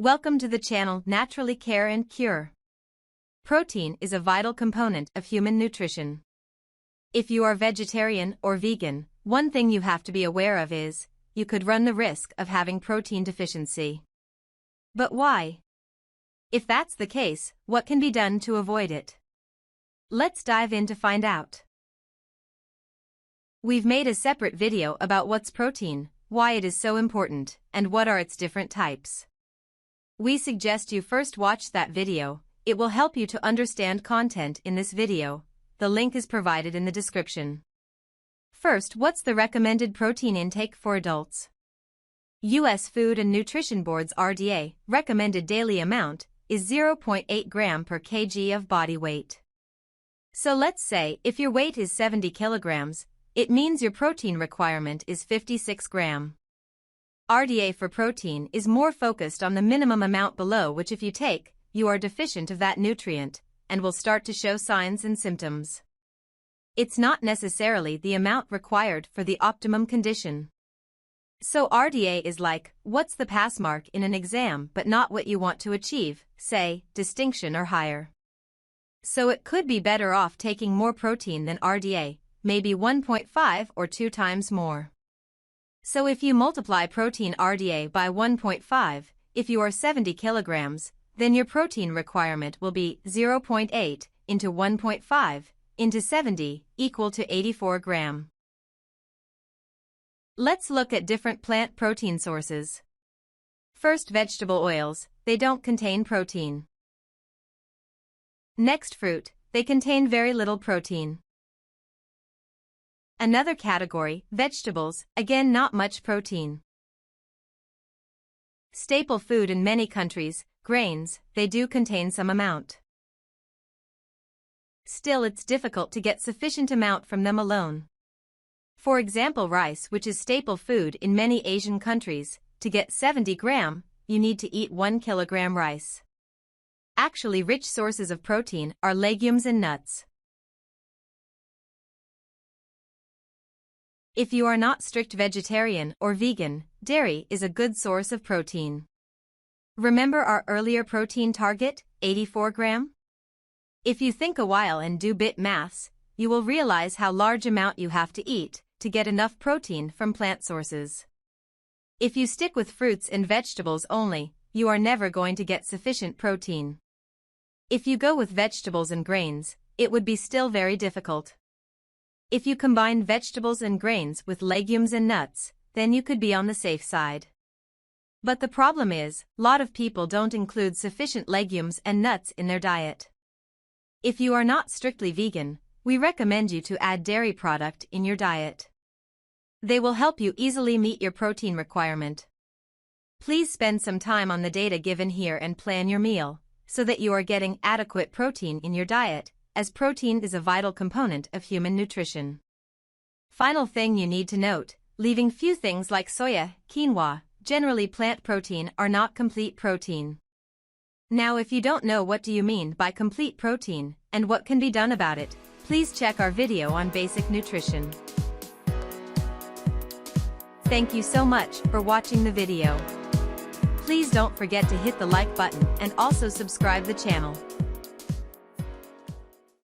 Welcome to the channel Naturally Care and Cure. Protein is a vital component of human nutrition. If you are vegetarian or vegan, one thing you have to be aware of is, you could run the risk of having protein deficiency. But why? If that's the case, what can be done to avoid it? Let's dive in to find out. We've made a separate video about what's protein, why it is so important, and what are its different types. We suggest you first watch that video. It will help you to understand content in this video. The link is provided in the description. First, what's the recommended protein intake for adults? U.S. Food and Nutrition Board's RDA recommended daily amount is 0.8 gram per kg of body weight. So let's say if your weight is 70 kilograms, it means your protein requirement is 56 gram. RDA for protein is more focused on the minimum amount below which if you take, you are deficient of that nutrient, and will start to show signs and symptoms. It's not necessarily the amount required for the optimum condition. So RDA is like, what's the pass mark in an exam but not what you want to achieve, say, distinction or higher. So it could be better off taking more protein than RDA, maybe 1.5 or 2 times more. So if you multiply protein RDA by 1.5, if you are 70 kilograms, then your protein requirement will be 0.8 into 1.5 into 70 equal to 84 gram. Let's look at different plant protein sources. First, vegetable oils, they don't contain protein. Next, fruit, they contain very little protein. Another category, vegetables, again not much protein. Staple food in many countries, grains, they do contain some amount. Still, it's difficult to get sufficient amount from them alone. For example, rice, which is staple food in many Asian countries, to get 70 gram, you need to eat 1 kilogram rice. Actually, rich sources of protein are legumes and nuts. If you are not strict vegetarian or vegan, dairy is a good source of protein. Remember our earlier protein target, 84 gram? If you think a while and do bit maths, you will realize how large amount you have to eat to get enough protein from plant sources. If you stick with fruits and vegetables only, you are never going to get sufficient protein. If you go with vegetables and grains, it would be still very difficult. If you combine vegetables and grains with legumes and nuts, then you could be on the safe side. But the problem is, a lot of people don't include sufficient legumes and nuts in their diet. If you are not strictly vegan, we recommend you to add dairy product in your diet. They will help you easily meet your protein requirement. Please spend some time on the data given here and plan your meal, so that you are getting adequate protein in your diet, as protein is a vital component of human nutrition. Final thing you need to note, leaving few things like soya, quinoa, generally plant protein are not complete protein. Now if you don't know what do you mean by complete protein, and what can be done about it, please check our video on basic nutrition. Thank you so much for watching the video. Please don't forget to hit the like button and also subscribe the channel.